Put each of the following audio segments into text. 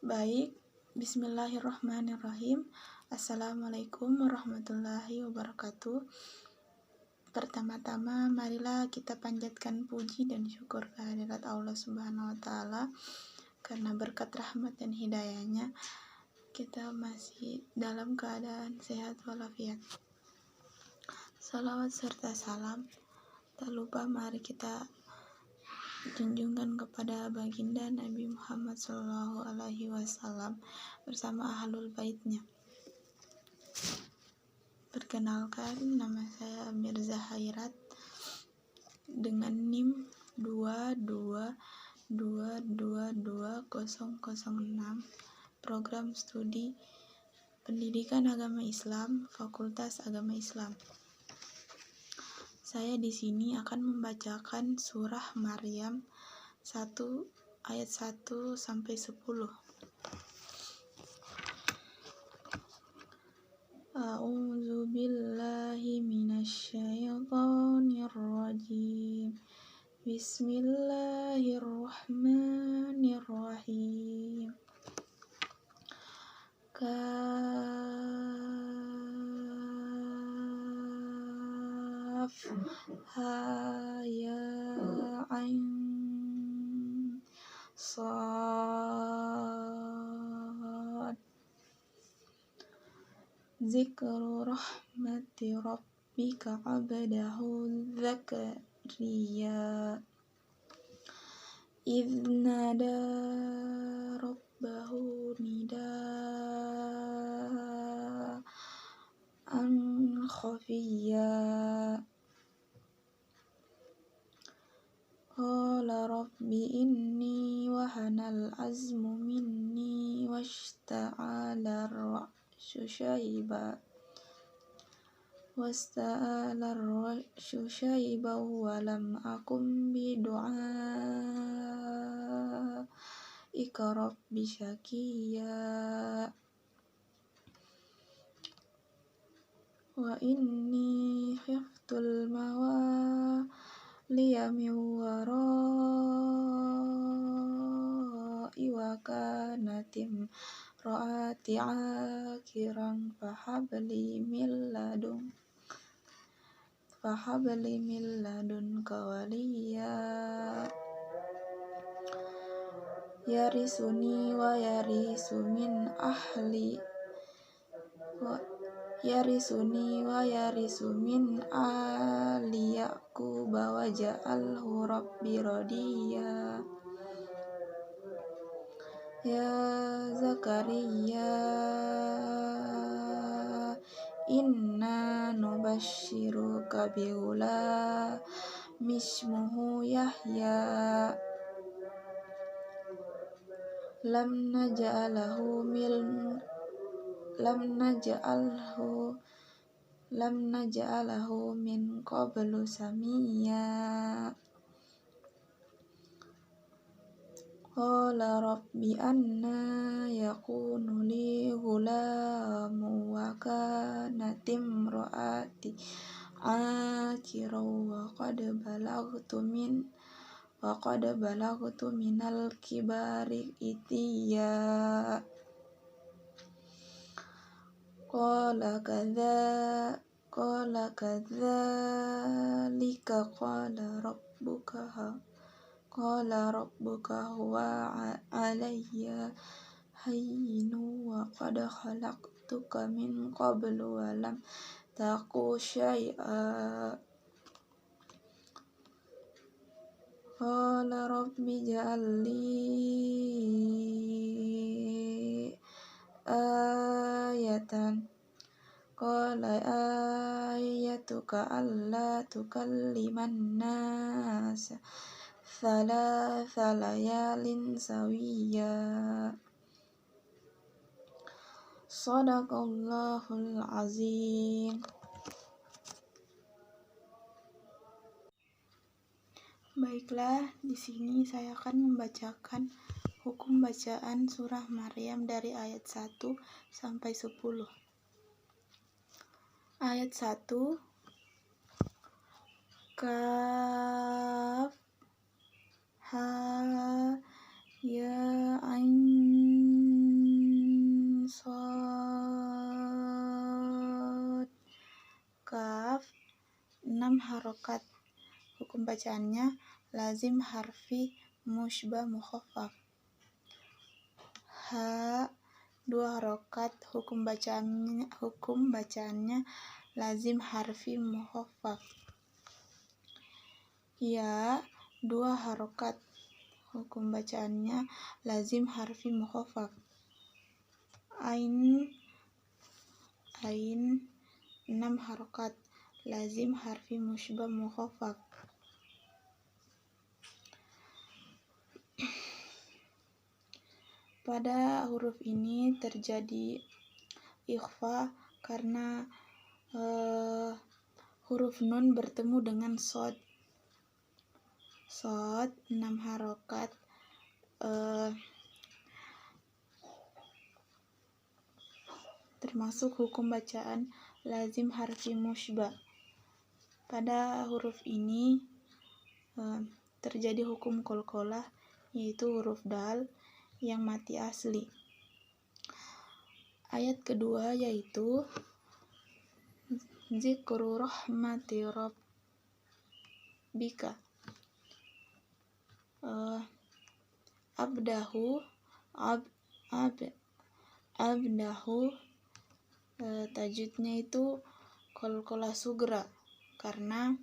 Baik, bismillahirrahmanirrahim. Assalamualaikum warahmatullahi wabarakatuh. Pertama-tama, marilah kita panjatkan puji dan syukur kehadirat Allah Subhanahu wa Ta'ala, karena berkat rahmat dan hidayahnya kita masih dalam keadaan sehat walafiat. Salawat serta salam tak lupa mari kita junjungan kepada baginda Nabi Muhammad SAW bersama ahlul baitnya. Perkenalkan, nama saya Mirza Hairat dengan NIM 222222006, program studi Pendidikan Agama Islam, Fakultas Agama Islam. Saya di sini akan membacakan surah Maryam 1 ayat 1 sampai 10. A'udzu billahi minasyaitonir rajim. Bismillahirrahmanirrahim. Ha ya ain sad. Zikru rahmati rabbika abdahu Zakariya idh nada rabbahu nidaan khafiyya. Qala rabbi inni wahanal azmu minni washta'ala ar-ra'su shayban wa lam akum bi du'aika rabbi syaqiyya. Wa inni khiftul mawaliya min wara'i wa kanatim ra'ati akiran fahabli min ladunka waliya yarisuni wa yarisu min ali Yaqub wa ja'alhu rabbi radiya. Ya Zakariya inna nubashiruka bi ghulamin ismuhu Yahya lam naj'alahu min qablu samiyya. Qala rabbi anna yakunu li ghulamun wa kanat imraati aqiran wa qad balagtu minal kibari itiya. Qala kadzalika qala rabbuka huwa alayya hayyinu wa qad khalaqtuka min qablu wa lam taku syai'a. Qala rabbi ij'al li ayatan. Qala ayatuka alla tukalliman nasa thalatha layalin sawiyya. Shadaqallahul azim. Baiklah, di sini saya akan membacakan hukum bacaan surah Maryam dari ayat 1 sampai 10. Ayat 1. Kaf ha ya ain harokat. Hukum bacaannya lazim harfi musybah mukhaffaf. Ha 2 harokat. Hukum bacaannya lazim harfi mukhaffaf. Ya 2 harokat. Hukum bacaannya lazim harfi mukhaffaf. Ain 6 harokat. Lazim harfi musybah mukhaffaf. Pada huruf ini terjadi ikhfa karena huruf nun bertemu dengan shad. Shad 6 harokat. Termasuk hukum bacaan lazim harfi musybah. Pada huruf ini terjadi hukum qalqalah, yaitu huruf dal yang mati asli. Ayat kedua yaitu zikru rahmati rabbika. Abdahu tajwidnya itu qalqalah sugra karena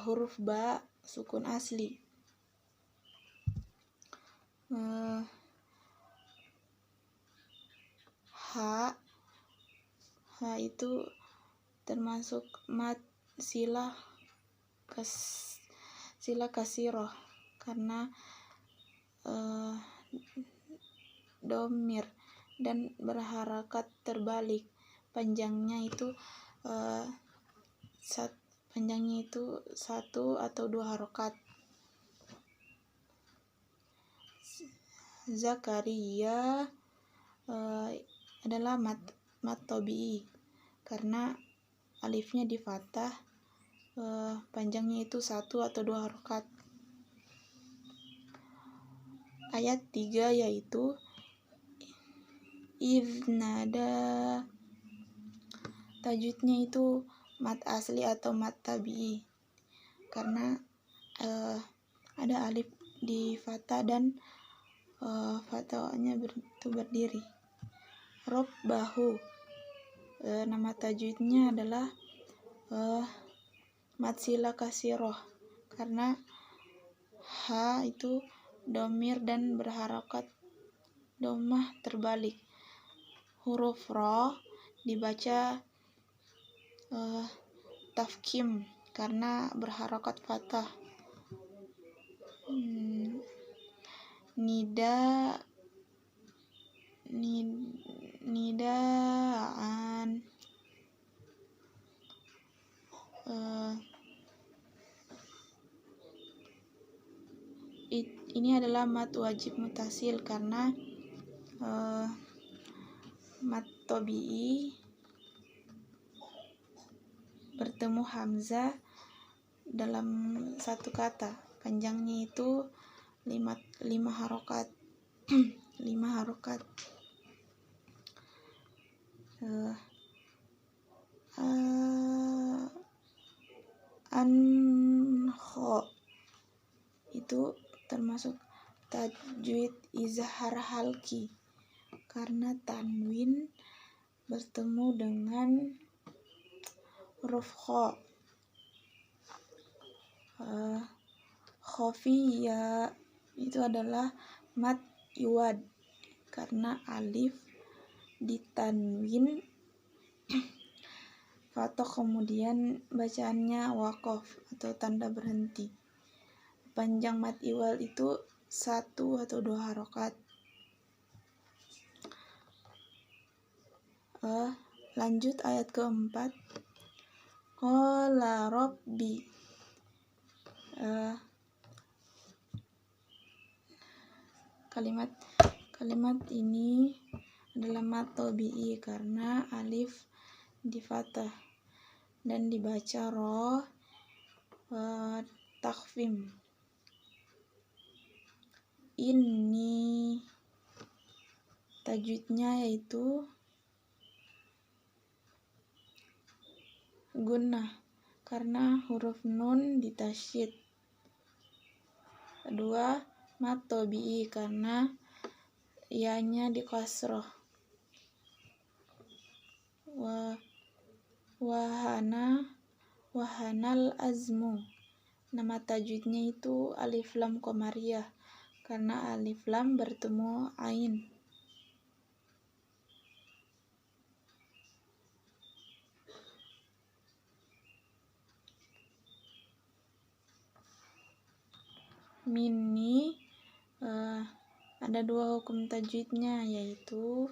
huruf ba sukun asli. Ha itu termasuk mad silah kasirah karena domir dan berharakat terbalik. Panjangnya itu 1 atau 2 harokat. Zakaria adalah mat tabi'i karena alifnya di fathah, panjangnya itu 1 atau 2 harokat. Ayat 3 yaitu iznada, tajwidnya itu mat asli atau mat tabi'i karena ada alif di fathah dan fathahnya itu berdiri. Rabbahu, nama tajwidnya adalah mat silah kasirah karena ha itu domir dan berharakat domah terbalik. Huruf ra dibaca tafkhim karena berharakat fathah. Nidaan ini adalah mat wajib mutasil karena mat tabi'i bertemu hamzah dalam satu kata. Panjangnya itu 5 harokat. 5 harokat. Anho itu termasuk tajwid izhar halki karena tanwin bertemu dengan huruf kha. Khafiyya itu adalah mat iwad karena alif ditanwin fathah kemudian bacaannya waqaf atau tanda berhenti. Panjang mat iwal itu 1 atau 2 harokat. Lanjut ayat keempat. Qala rabbi, kalimat ini adalah mat tabi'i karena alif di fathah dan dibaca ra takhfim. Ini tajwidnya yaitu gunnah karena huruf nun ditasydid. Kedua, mat tabi'i karena ianya di kasroh. Wahanal azmu. Nama tajwidnya itu alif lam qamariyah karena alif lam bertemu ain. Mini ada dua hukum tajwidnya, yaitu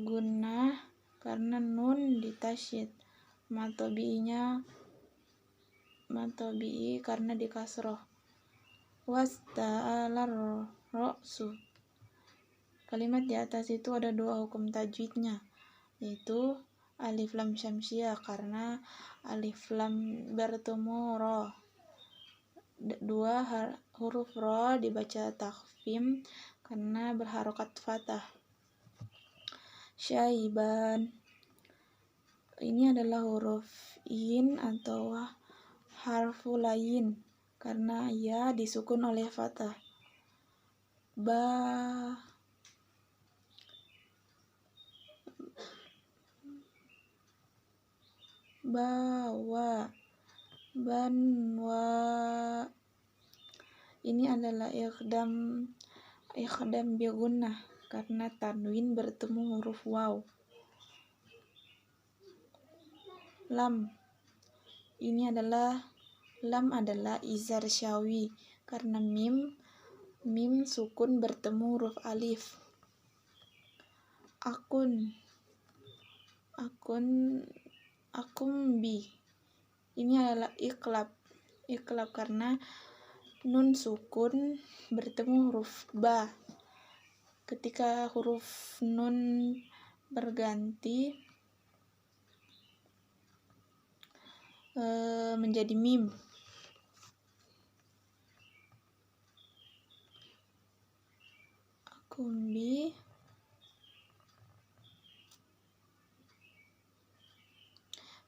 gunnah karena nun ditasydid, mat tabi'i karena di kasroh. Wasta'alar ra'su. Kalimat di atas itu ada dua hukum tajwidnya, yaitu alif lam syamsiyah karena alif lam bertemu ro. Dua, huruf ro dibaca takhfim karena berharokat fathah. Syaiban. Ini adalah huruf in atau harfu lain karena ia disukun oleh fathah. Bawa, banwa. Ini adalah ikhdam bi gunnah karena tanwin bertemu huruf waw. Lam. Lam adalah izhar syawi karena mim sukun bertemu huruf alif. Akumbi. Ini adalah iklab karena nun sukun bertemu huruf ba. Ketika huruf nun berganti menjadi mim. Akumbi.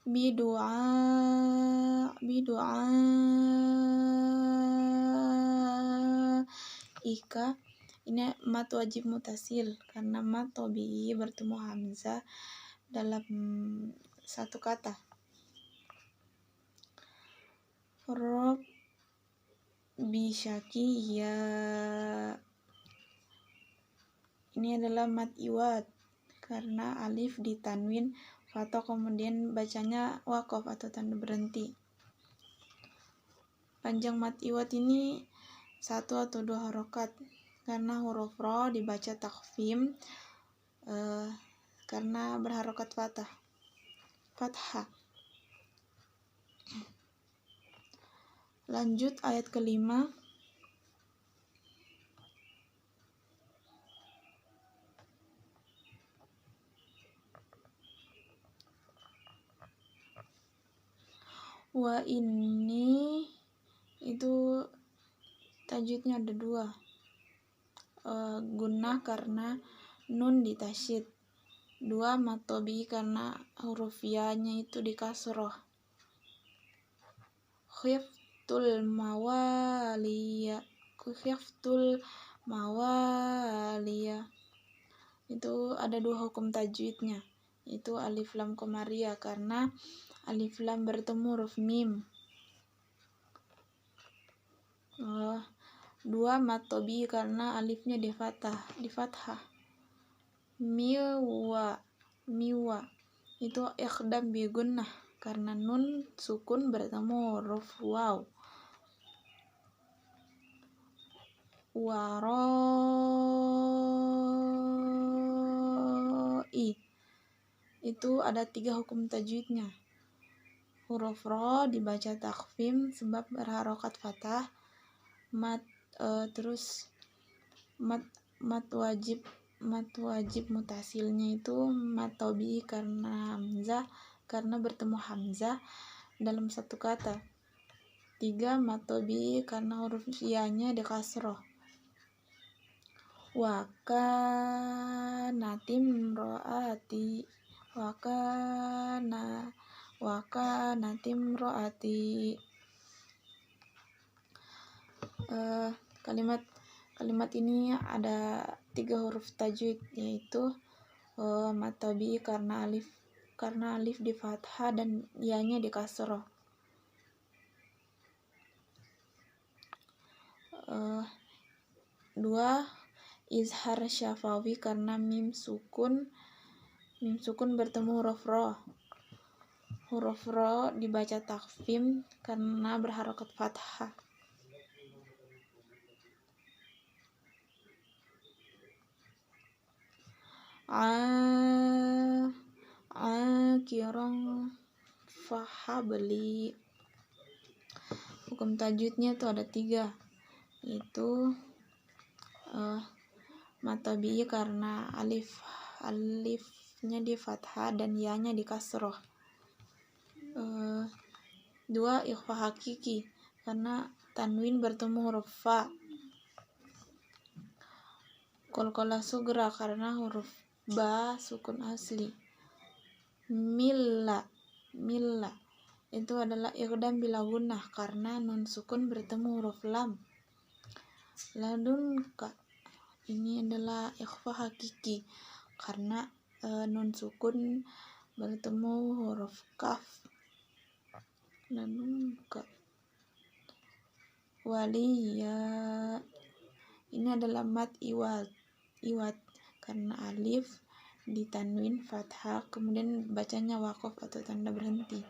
Bidu'a ika. Ini mat wajib mutasil karena mat tabi'i bertemu hamzah dalam satu kata. Rob bisyakiya. Ini adalah mat iwad karena alif ditanwin fathah kemudian bacanya waqaf atau tanda berhenti. Panjang mat iwad ini 1 atau 2 harokat karena huruf ro dibaca takhfim karena berharokat fathah. Lanjut ayat kelima. Wa ini itu tajwidnya ada dua. Gunnah karena nun ditasydid. 2, mat tabi'i karena huruf ya-nya itu di kasroh. Khiftul mawaliya. Itu ada dua hukum tajwidnya, itu alif lam qamariyah karena alif lam bertemu huruf mim. 2, mat tabi'i karena alifnya di fathah. Miwa itu ikhdam bi gunnah karena nun sukun bertemu huruf waw. Waroi itu ada 3 hukum tajwidnya. Huruf ro dibaca takhfim sebab berharokat fathah. Terus mat wajib mutasilnya itu mat tabi'i karena bertemu hamzah dalam satu kata. 3, mat tabi'i karena huruf ya-nya di kasroh. Wakanatim ro'ati. wa kanat imraati. Kalimat ini ada 3 huruf tajwid, yaitu mad tabi'i karena alif di fathah dan ya-nya di kasroh. 2 izhar syafawi karena mim sukun bertemu huruf ro dibaca takfim karena berharokat fathah. Kirong fahabli. Hukum tajwidnya itu ada 3, yaitu mad tabi'i karena alifnya di fathah dan ya-nya di kasroh. 2 ikhfa hakiki karena tanwin bertemu huruf fa. Qalqalah sugra karena huruf ba sukun asli. Milla itu adalah iqdam bila gunnah karena nun sukun bertemu huruf lam. Ladunka ini adalah ikhfa hakiki karena nun sukun bertemu huruf kaf. Ladunka. Waliya ini adalah mad iwad karena alif di tanwin fathah kemudian bacanya waqaf atau tanda berhenti.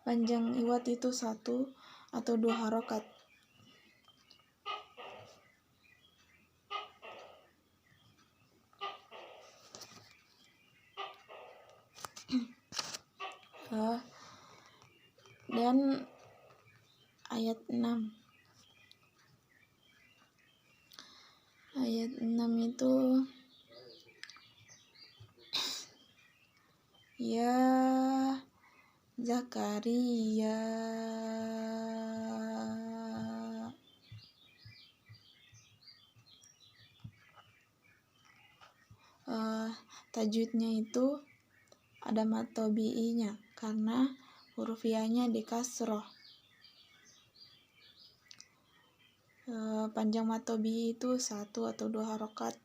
Panjang iwad itu 1 atau 2 harokat. Dan ayat 6 itu ya Zakaria tajwidnya itu ada mad tabi'inya karena huruf ya-nya di kasroh. Panjang mad tabi'i itu 1 atau 2 harokat.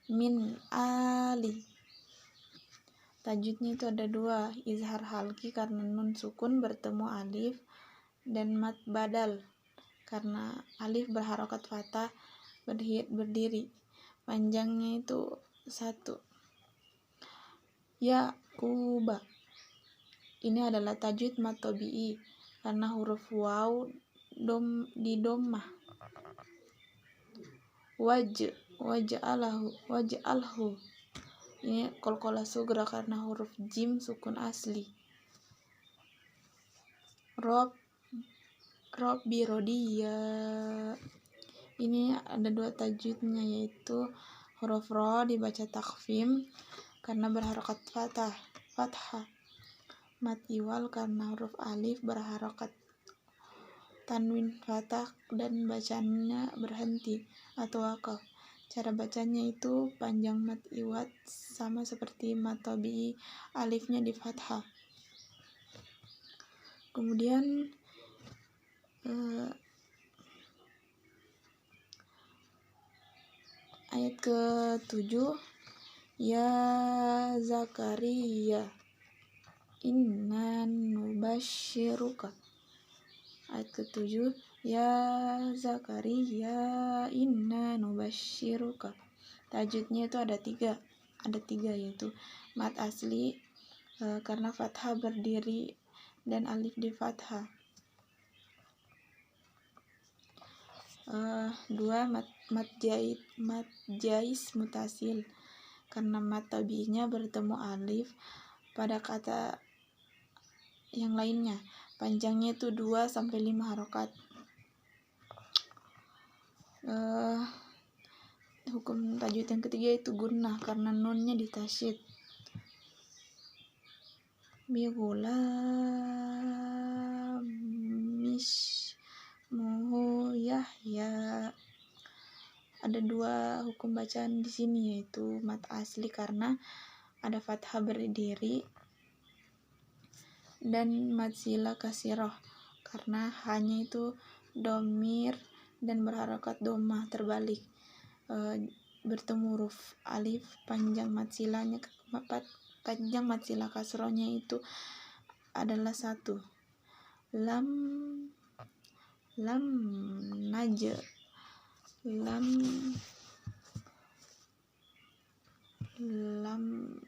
Min ali tajwidnya itu ada 2, izhar halki karena nun sukun bertemu alif dan mad badal karena alif berharokat fathah berdiri. Panjangnya itu 1. Yaquba ini adalah tajwid mad tabi'i karena huruf waw di dhammah. Waj'alhu ini qalqalah sugra karena huruf jim sukun asli. Robbi rodiya ini ada 2 tajwidnya, yaitu huruf ro dibaca takfim karena berharokat fathah. Mad iwal karena huruf alif berharokat tanwin fathah dan bacanya berhenti atau waqaf. Cara bacanya itu panjang mad iwad sama seperti mad tabi'i, alifnya di fathah. Kemudian ayat ke-7 ya Zakaria inna nubashiruka. Ayat ke-7 ya Zakaria inna nubashiruka. Tajwidnya itu ada 3 yaitu mad asli karena fathah berdiri dan alif di fathah. 2 mad jais mutasil karena mad tabi'inya bertemu alif pada kata yang lainnya. Panjangnya itu 2 sampai 5 harokat. Hukum tajwid yang ketiga itu gunnah karena nunnya ditasyid. Bigulam mismuhu Yahya. Ada 2 hukum bacaan di sini, yaitu mad asli karena ada fathah berdiri, dan mad sila kasirah karena hanya itu domir dan berharokat doma terbalik. Bertemu huruf alif, panjang mad silanya, panjang mad sila kasrohnya itu adalah 1. Lam naja, lam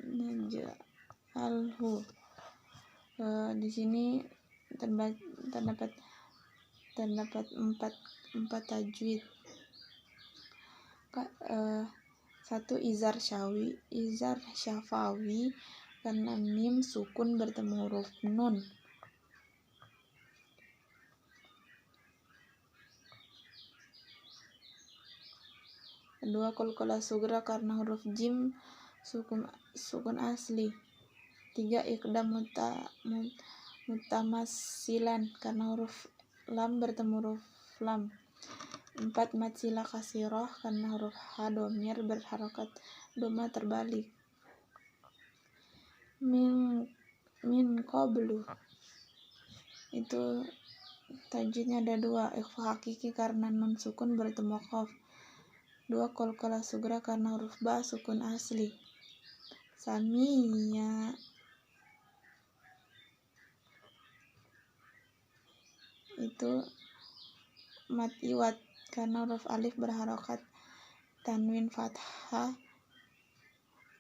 naja alhu. Di sini terdapat 4 tajwid. 1 izar syafawi karena mim sukun bertemu huruf nun. 2 qalqalah sugra karena huruf jim sukun asli. 3 iqdam mutamassilan karena huruf lam bertemu huruf lam. 4 mad sila kasirah karena huruf ha domir berharokat doma terbalik. Min qablu itu tajwidnya ada 2, ikhfa hakiki karena nun sukun bertemu qaf. 2 qalqalah sugra karena huruf ba sukun asli. Samiya itu mad iwad karena huruf alif berharokat tanwin fathah,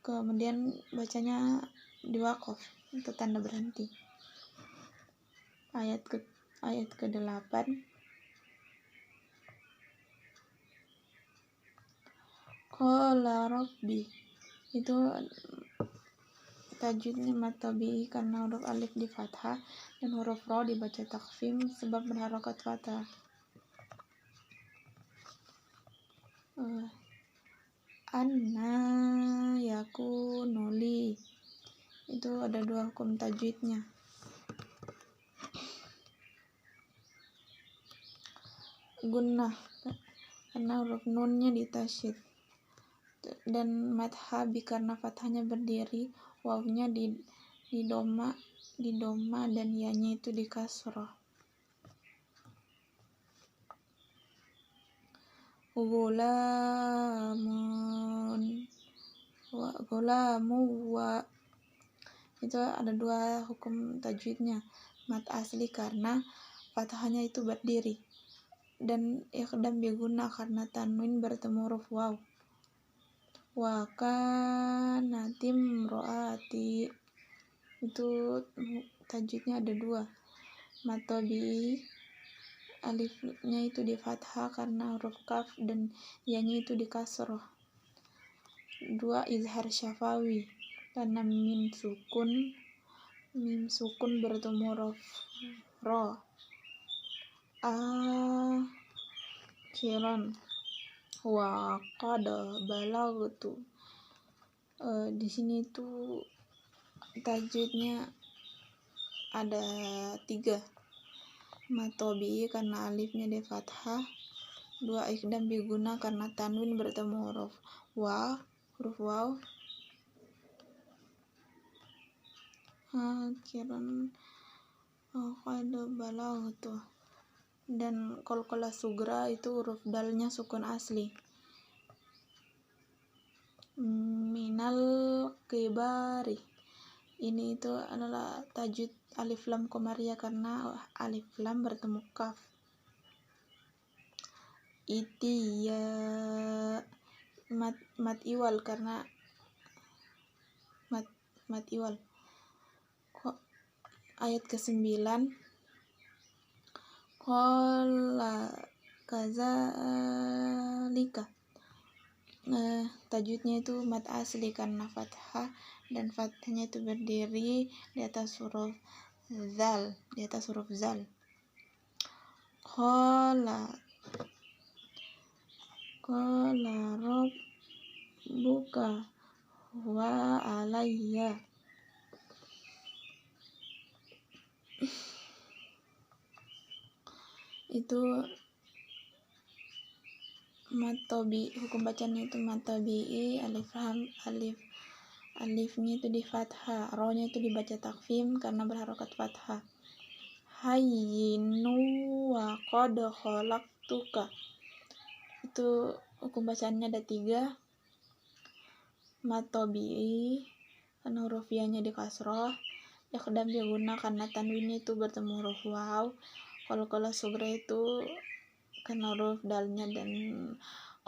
kemudian bacanya diwaqaf, itu tanda berhenti. Ayat ke-8. Qala rabbi itu tajwidnya mad tabi'i karena huruf alif di fathah dan huruf ra dibaca takfim sebab berharokat fathah. Anna yakunu li itu ada 2 hukum tajwidnya. Gunnah karena huruf nunnya ditasyid, dan mad habi karena fathahnya berdiri, wawnya di doma dan yanya itu di kasroh. Gulamu wa itu ada 2 hukum tajwidnya. Mad asli karena fathahnya itu berdiri, dan iqdam biguna karena tanwin bertemu huruf waw. Wa kanatim ro'ati itu tajwidnya ada 2. Mad tabi'i alifnya itu di fathah karena huruf kaf dan yanya itu di kasroh. 2 izhar syafawi karena mim sukun bertemu huruf ra. Akhiran wa qad balagtu. Di sini tuh tajwidnya ada 3. Mad tabi'i karena alifnya di fathah. 2 iqdam biguna karena tanwin bertemu huruf waw. Akhiran qad balagtu. Dan qalqalah sugra itu huruf dalnya sukun asli. Minal kibari ini itu adalah tajwid alif lam komariah karena alif lam bertemu kaf. Itiya mad iwal karena mad iwal. Ayat ke-9. Qala kazalika. Tajwidnya itu mad asli karena fathah dan fathahnya itu berdiri di atas huruf zal. Qala rabbuka wa alayya itu mad tabi'i, hukum bacanya itu mad tabi'i alifnya itu di fathah, ro-nya itu dibaca takfim karena berharokat fathah. Hayyinu wa qad khalaqtuka, itu hukum bacaannya ada 3. Mad tabi'i karena huruf ya-nya di kasroh, iqdam guna karena tanwinnya itu bertemu huruf waw, qalqalah sughra itu karena huruf dalnya dan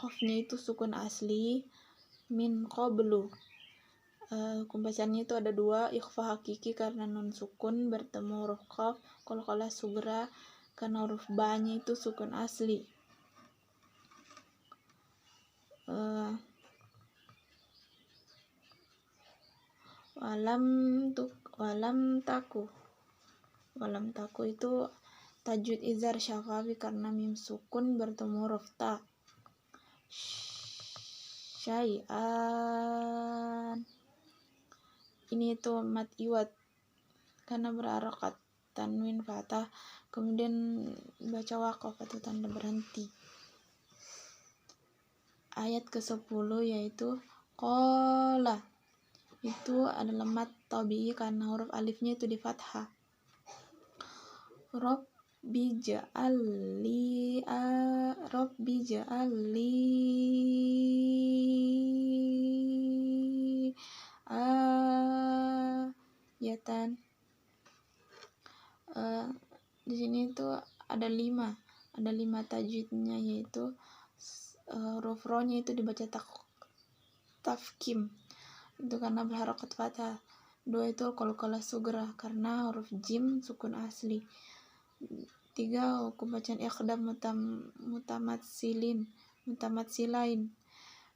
qafnya itu sukun asli, min qablu. Hukum bacaannya itu ada 2, ikhfa hakiki karena nun sukun bertemu huruf qaf, qalqalah sughra karena huruf ba-nya itu sukun asli. Walam taku itu tajwid izhar syafawi karena mim sukun bertemu huruf ta. Syai'an, ini itu mad iwad karena berharokat tanwin fathah, kemudian baca waqaf atau tanda berhenti. Ayat ke-10 yaitu qala, itu adalah mad tabi'i karena huruf alifnya itu di fathah. Rabbi ja'alli ayatan. Di sini itu ada 5 tajwidnya, yaitu huruf ro-nya itu dibaca tafkim itu karena berharokat fathah. 2 itu qalqalah sughra karena huruf jim sukun asli. 3 hukum bacaan iqdam mutamatsilain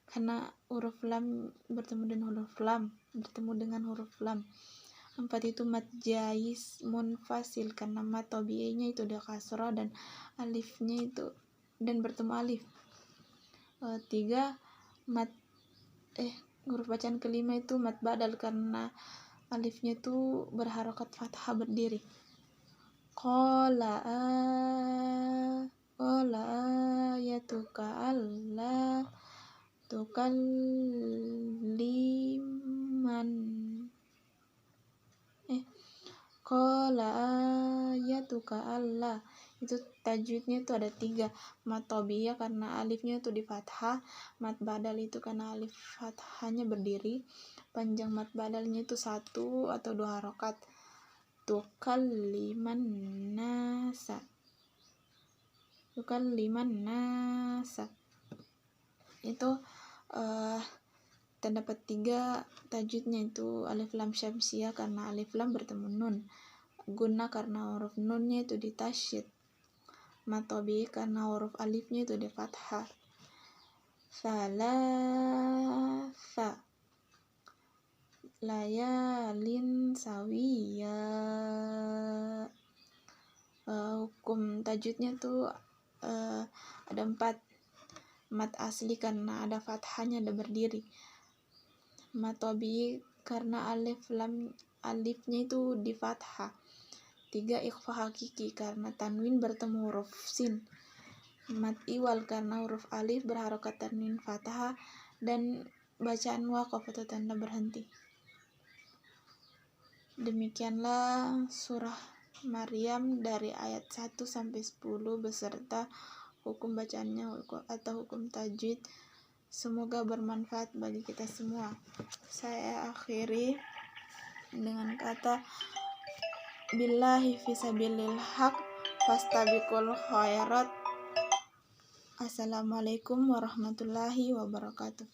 karena huruf lam bertemu dengan huruf lam. 4 itu mad jais munfasil karena mad tabi'inya itu ada kasrah dan alifnya itu dan bertemu alif. 3 huruf bacaan kelima itu mad badal karena alifnya itu berharokat fathah berdiri. Qala ayatuka alla tukalliman qala ayatuka alla, itu tajwidnya itu ada 3, mad tabi'iyah karena alifnya itu di fathah, mad badal itu karena alif fathahnya berdiri, panjang mad badalnya itu 1 atau 2 harokat. Tukalliman nasa, itu terdapat 3 tajwidnya, itu alif lam syamsiyah karena alif lam bertemu nun, guna karena huruf nunnya itu di tasydid, mad tabi'i karena huruf alifnya itu di fathah. Salasa layalin sawiya, hukum tajwidnya tuh ada 4, mad asli karena ada fathahnya ada berdiri, mad tabi'i karena alifnya itu di fathah. 3 ikhfa hakiki karena tanwin bertemu huruf sin, mad iwal karena huruf alif berharokat tanwin fathah, dan bacaan waqaf atau tanda berhenti. Demikianlah surah Maryam dari ayat 1 sampai 10 beserta hukum bacaannya atau hukum tajwid. Semoga bermanfaat bagi kita semua. Saya akhiri dengan kata billahi fisabilil haq fastabiqul khairat. Assalamualaikum warahmatullahi wabarakatuh.